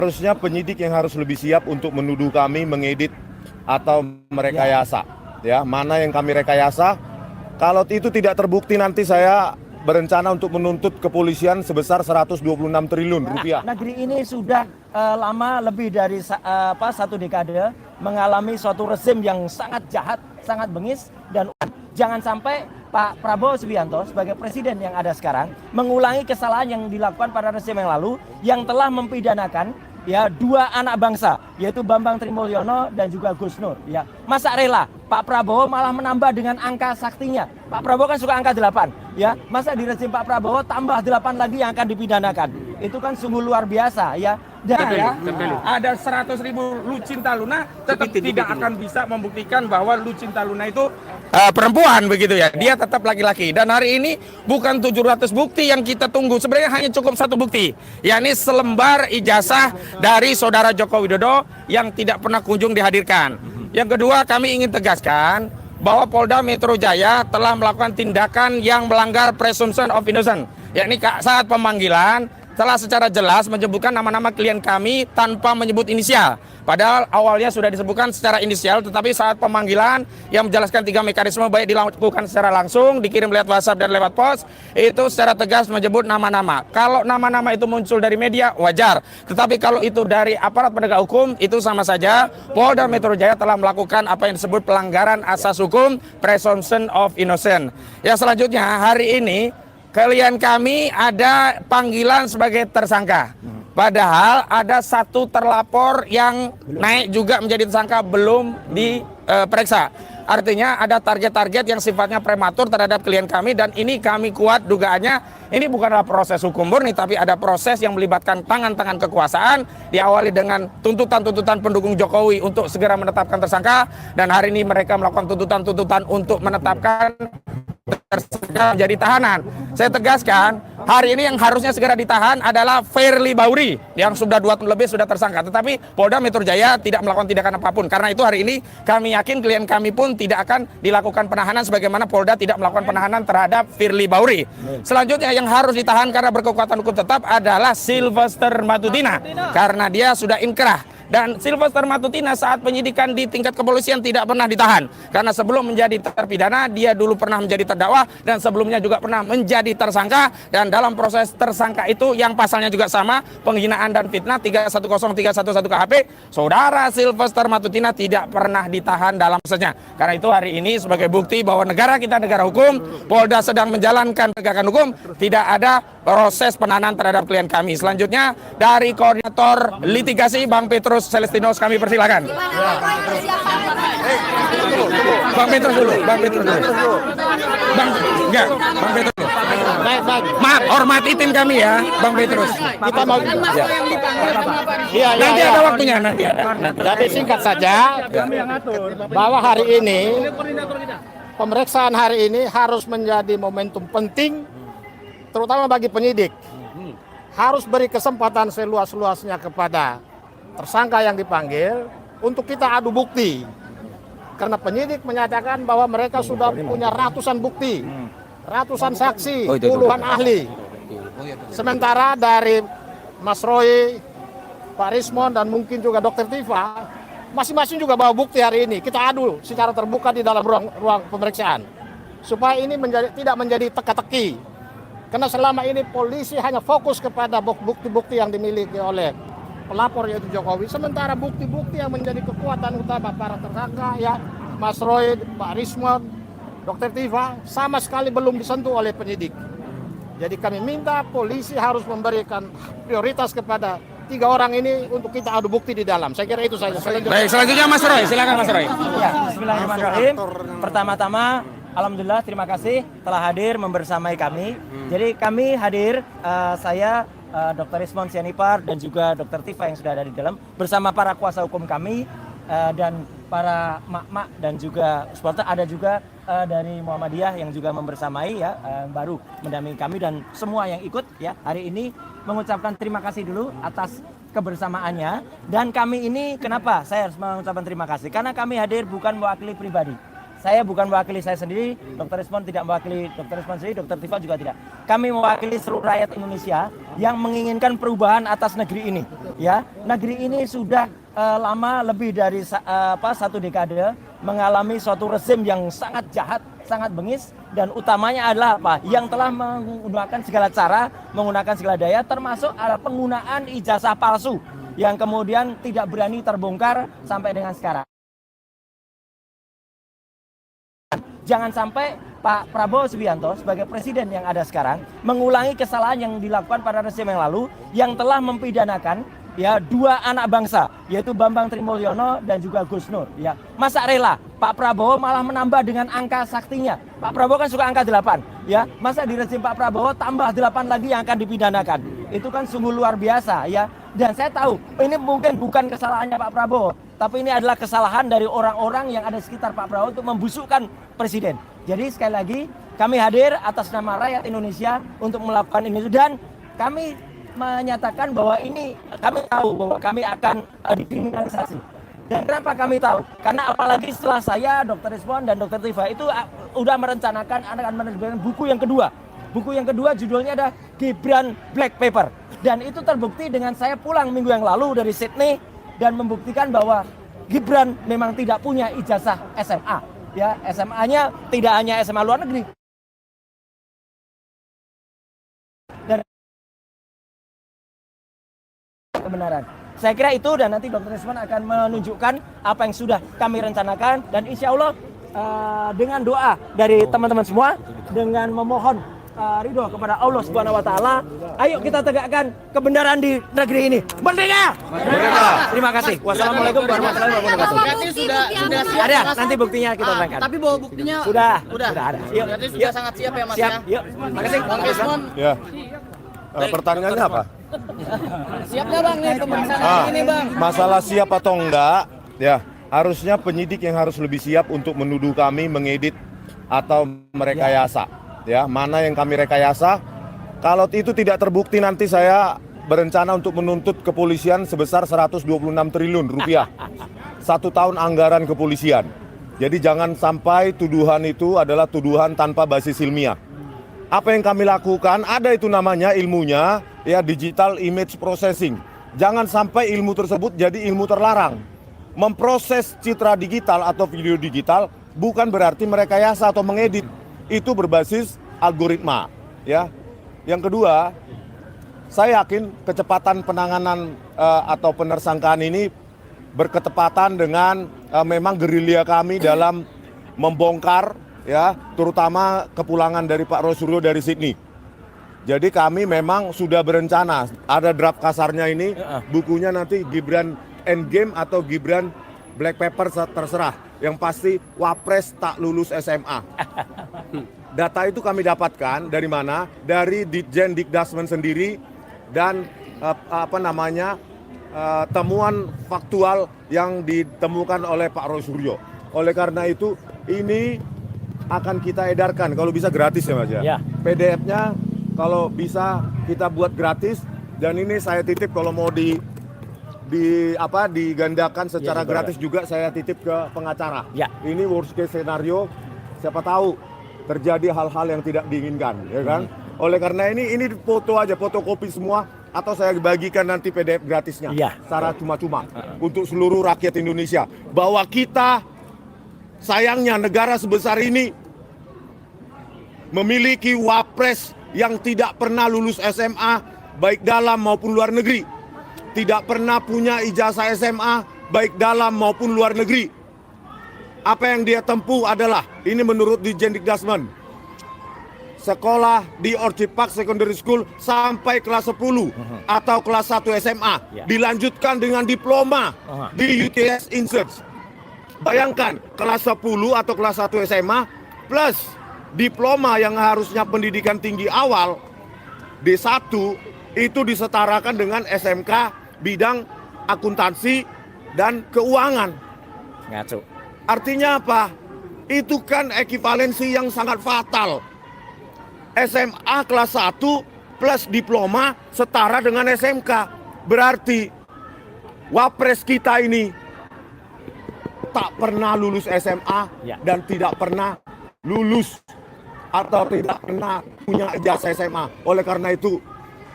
Harusnya penyidik yang harus lebih siap untuk menuduh kami mengedit atau merekayasa. Ya, mana yang kami rekayasa? Kalau itu tidak terbukti, nanti saya berencana untuk menuntut kepolisian sebesar 126 triliun rupiah. Negeri ini sudah lama, lebih dari satu dekade, mengalami suatu rezim yang sangat jahat, sangat bengis, dan jangan sampai Pak Prabowo Subianto sebagai presiden yang ada sekarang mengulangi kesalahan yang dilakukan pada rezim yang lalu yang telah mempidanakan dua anak bangsa, yaitu Bambang Trimulyono dan juga Gus Nur. Ya, masa rela Pak Prabowo malah menambah dengan angka saktinya. Pak Prabowo kan suka angka 8, ya. Masa di rezim Pak Prabowo tambah 8 lagi yang akan dipidanakan. Itu kan sungguh luar biasa, ya. Dan ada 100.000 Lucinta Luna tetap tidak akan bisa membuktikan bahwa Lucinta Luna itu perempuan, begitu ya. Dia tetap laki-laki. Dan hari ini bukan 700 bukti yang kita tunggu. Sebenarnya hanya cukup satu bukti, yakni selembar ijazah dari saudara Joko Widodo yang tidak pernah kunjung dihadirkan. Yang kedua, kami ingin tegaskan bahwa Polda Metro Jaya telah melakukan tindakan yang melanggar presumption of innocence, yakni saat pemanggilan telah secara jelas menyebutkan nama-nama klien kami tanpa menyebut inisial. Padahal awalnya sudah disebutkan secara inisial, tetapi saat pemanggilan yang menjelaskan 3 mekanisme, baik dilakukan secara langsung, dikirim lewat WhatsApp dan lewat pos, itu secara tegas menyebut nama-nama. Kalau nama-nama itu muncul dari media, wajar. Tetapi kalau itu dari aparat penegak hukum, itu sama saja. Polda Metro Jaya telah melakukan apa yang disebut pelanggaran asas hukum, presumption of innocence. Yang selanjutnya, hari ini klien kami ada panggilan sebagai tersangka. Padahal ada satu terlapor yang naik juga menjadi tersangka belum diperiksa. Artinya ada target-target yang sifatnya prematur terhadap klien kami, dan ini kami kuat dugaannya ini bukanlah proses hukum murni, tapi ada proses yang melibatkan tangan-tangan kekuasaan, diawali dengan tuntutan-tuntutan pendukung Jokowi untuk segera menetapkan tersangka, dan hari ini mereka melakukan tuntutan-tuntutan untuk menetapkan tersangka menjadi tahanan. Saya tegaskan, hari ini yang harusnya segera ditahan adalah Firly Bahuri yang sudah 2 tahun lebih sudah tersangka. Tetapi Polda Metro Jaya tidak melakukan tindakan apapun. Karena itu hari ini kami yakin klien kami pun tidak akan dilakukan penahanan sebagaimana Polda tidak melakukan penahanan terhadap Firly Bahuri. Selanjutnya yang harus ditahan karena berkekuatan hukum tetap adalah Sylvester Matutina karena dia sudah inkrah. Dan Sylvester Matutina saat penyidikan di tingkat kepolisian tidak pernah ditahan. Karena sebelum menjadi terpidana, dia dulu pernah menjadi terdakwa dan sebelumnya juga pernah menjadi tersangka. Dan dalam proses tersangka itu yang pasalnya juga sama, penghinaan dan fitnah 310311 KHP, saudara Sylvester Matutina tidak pernah ditahan dalam prosesnya. Karena itu hari ini sebagai bukti bahwa negara kita negara hukum, Polda sedang menjalankan penegakan hukum, tidak ada proses penahanan terhadap klien kami. Selanjutnya dari koordinator litigasi Bang Petrus Celestinos kami persilakan. Bang Petrus dulu. Bang Petrus dulu. Bang Petrus dulu. Maaf, hormati tim kami ya, Bang Petrus. Kita mau Nanti ada waktunya nanti. Jadi singkat saja bahwa hari ini pemeriksaan hari ini harus menjadi momentum penting terutama bagi penyidik. Harus beri kesempatan seluas-luasnya kepada tersangka yang dipanggil untuk kita adu bukti. Karena penyidik menyatakan bahwa mereka sudah punya ratusan bukti, ratusan saksi, puluhan ahli. Sementara dari Mas Roy, Pak Rismon, dan mungkin juga Dr. Tifa, masing-masing juga bawa bukti hari ini. Kita adu secara terbuka di dalam ruang pemeriksaan. Supaya ini tidak menjadi teka-teki. Karena selama ini polisi hanya fokus kepada bukti-bukti yang dimiliki oleh pelapor yaitu Jokowi, sementara bukti-bukti yang menjadi kekuatan utama para tersangka ya Mas Roy, Pak Rismon, Dr. Tifa sama sekali belum disentuh oleh penyidik. Jadi kami minta polisi harus memberikan prioritas kepada 3 orang ini untuk kita adu bukti di dalam. Saya kira itu saja. Baik, selanjutnya Mas Roy, silakan Mas Roy. Ya, bismillahirrahmanirrahim. Pertama-tama alhamdulillah terima kasih telah hadir membersamai kami. Jadi kami hadir, saya Dr. Rismon Sianipar dan juga Dr. Tifa yang sudah ada di dalam bersama para kuasa hukum kami dan para mak-mak dan juga supporter, ada juga dari Muhammadiyah yang juga membersamai ya, baru mendampingi kami, dan semua yang ikut ya hari ini mengucapkan terima kasih dulu atas kebersamaannya. Dan kami ini kenapa saya harus mengucapkan terima kasih? Karena kami hadir bukan mewakili pribadi. saya bukan mewakili saya sendiri, Dr. Resmond tidak mewakili Dr. Resmond sendiri, Dr. Tifa juga tidak. Kami mewakili seluruh rakyat Indonesia yang menginginkan perubahan atas negeri ini. Ya, negeri ini sudah lama lebih dari satu dekade mengalami suatu rezim yang sangat jahat, sangat bengis, dan utamanya adalah apa? Yang telah menggunakan segala cara, menggunakan segala daya, termasuk ada penggunaan ijazah palsu yang kemudian tidak berani terbongkar sampai dengan sekarang. Jangan sampai Pak Prabowo Subianto sebagai presiden yang ada sekarang mengulangi kesalahan yang dilakukan pada rezim yang lalu yang telah mempidanakan ya dua anak bangsa, yaitu Bambang Trimulyono dan juga Gus Nur. Ya, masa rela Pak Prabowo malah menambah dengan angka saktinya. Pak Prabowo kan suka angka 8, ya. Masa di rezim Pak Prabowo tambah 8 lagi yang akan dipidanakan. Itu kan sungguh luar biasa, ya. Dan saya tahu ini mungkin bukan kesalahannya Pak Prabowo, tapi ini adalah kesalahan dari orang-orang yang ada sekitar Pak Prabowo untuk membusukkan presiden. Jadi sekali lagi kami hadir atas nama rakyat Indonesia untuk melakukan ini, dan kami menyatakan bahwa ini kami tahu bahwa kami akan dikriminalisasi. Dan kenapa kami tahu? Karena apalagi setelah saya, Dr. Resmond dan Dr. Tifa itu udah merencanakan akan menerbitkan buku yang kedua. Buku yang kedua judulnya ada Gibran Black Paper. Dan itu terbukti dengan saya pulang minggu yang lalu dari Sydney dan membuktikan bahwa Gibran memang tidak punya ijazah SMA. Ya, SMA-nya tidak hanya SMA luar negeri. Dan kebenaran. Saya kira itu, dan nanti Dr. Resmond akan menunjukkan apa yang sudah kami rencanakan, dan insya Allah dengan doa dari teman-teman semua, dengan memohon ridho kepada Allah Subhanahu Wa Taala, ayo kita tegakkan kebenaran di negeri ini. Merdeka! Merdeka! Terima kasih. Wassalamualaikum warahmatullahi wabarakatuh. Berarti sudah siap. Ada, nanti buktinya kita terangkan. Tapi bawa buktinya Sudah ada. Yuk, Berarti sudah sangat siap ya Mas siap. ya. Yuk, makasih. Bang Resmond, Ya. Pertanyaannya apa? siapnya Bang nih pemeriksaan ini Bang. Masalah siap atau enggak, ya harusnya penyidik yang harus lebih siap untuk menuduh kami mengedit atau merekayasa. Ya, mana yang kami rekayasa? Kalau itu tidak terbukti, nanti saya berencana untuk menuntut kepolisian sebesar 126 triliun rupiah. 1 tahun anggaran kepolisian. Jadi jangan sampai tuduhan itu adalah tuduhan tanpa basis ilmiah. Apa yang kami lakukan, ada itu namanya ilmunya, ya, digital image processing. Jangan sampai ilmu tersebut jadi ilmu terlarang. Memproses citra digital atau video digital bukan berarti merekayasa atau mengedit. Itu berbasis algoritma, ya. Yang kedua, saya yakin kecepatan penanganan atau penersangkaan ini berketepatan dengan memang gerilya kami dalam membongkar, ya, terutama kepulangan dari Pak Rosuryo dari Sydney. Jadi kami memang sudah berencana, ada draft kasarnya ini, bukunya nanti Gibran Endgame atau Gibran Black Paper terserah. Yang pasti Wapres tak lulus SMA. Data itu kami dapatkan dari mana? Dari Ditjen Dikdasmen sendiri dan temuan faktual yang ditemukan oleh Pak Rosuryo. Oleh karena itu ini akan kita edarkan, kalau bisa gratis ya Mas ya. Ya. PDF-nya kalau bisa kita buat gratis, dan ini saya titip kalau mau digandakan secara gratis juga saya titip ke pengacara. Ya. Ini worst case scenario, siapa tahu terjadi hal-hal yang tidak diinginkan, ya kan? Oleh karena ini foto aja, fotokopi semua, atau saya bagikan nanti PDF gratisnya, ya, secara cuma-cuma untuk seluruh rakyat Indonesia, bahwa kita sayangnya negara sebesar ini memiliki wapres yang tidak pernah lulus SMA baik dalam maupun luar negeri, tidak pernah punya ijazah SMA baik dalam maupun luar negeri. Apa yang dia tempuh adalah, ini menurut Ditjen Dikdasmen, sekolah di Orchid Park Secondary School sampai kelas 10 atau kelas 1 SMA, dilanjutkan dengan diploma di UTS INSEARCH. Bayangkan, kelas 10 atau kelas 1 SMA plus diploma yang harusnya pendidikan tinggi awal D1 itu disetarakan dengan SMK bidang akuntansi dan keuangan. Ngaco. Artinya apa? Itu kan ekivalensi yang sangat fatal. SMA kelas 1 plus diploma setara dengan SMK. Berarti wapres kita ini tak pernah lulus SMA Ya. dan tidak pernah lulus atau tidak pernah punya ijazah SMA. Oleh karena itu,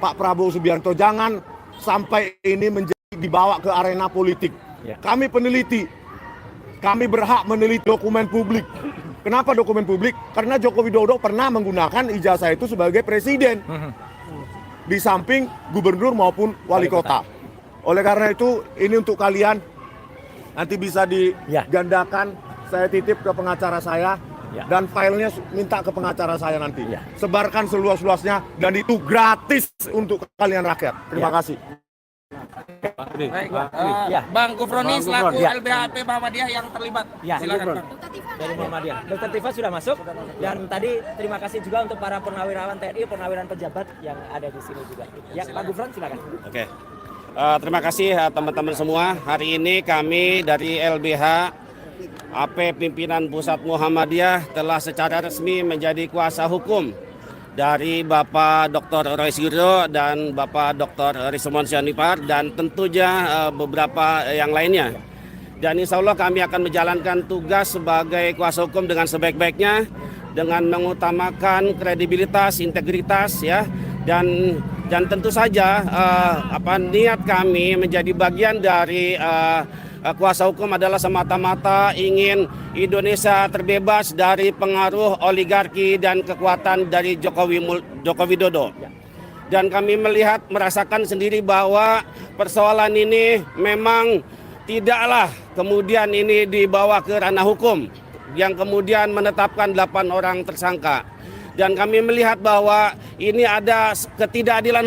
Pak Prabowo Subianto, jangan sampai ini dibawa ke arena politik. Ya. Kami peneliti, kami berhak meneliti dokumen publik. Kenapa dokumen publik? Karena Joko Widodo pernah menggunakan ijazah itu sebagai presiden, di samping gubernur maupun wali kota. Oleh karena itu, ini untuk kalian, nanti bisa digandakan. Saya titip ke pengacara saya. Ya. Dan filenya minta ke pengacara saya nanti. Ya. Sebarkan seluas-luasnya dan itu gratis untuk kalian rakyat. Terima Ya. kasih. Baik, Ya. Bang Gufroni selaku Ya. LBHP Muhammadiyah yang terlibat. Ya. Silakan, Bang. Dari Muhammadiyah. Dr. Tifa sudah masuk dan tadi terima kasih juga untuk para purnawirawan TNI, purnawirawan pejabat yang ada di sini juga. Ya, Pak Gufron silakan. Oke. Terima kasih teman-teman semua. Hari ini kami dari LBH AP Pimpinan Pusat Muhammadiyah telah secara resmi menjadi kuasa hukum dari Bapak Dr. Roy Suryo dan Bapak Dr. Rismon Sianipar dan tentunya beberapa yang lainnya. Dan insya Allah kami akan menjalankan tugas sebagai kuasa hukum dengan sebaik-baiknya, dengan mengutamakan kredibilitas, integritas, ya, dan tentu saja niat kami menjadi bagian dari kuasa hukum adalah semata-mata ingin Indonesia terbebas dari pengaruh oligarki dan kekuatan dari Joko Widodo. Dan kami merasakan sendiri bahwa persoalan ini memang tidaklah kemudian ini dibawa ke ranah hukum yang kemudian menetapkan 8 orang tersangka. Dan kami melihat bahwa ini ada ketidakadilan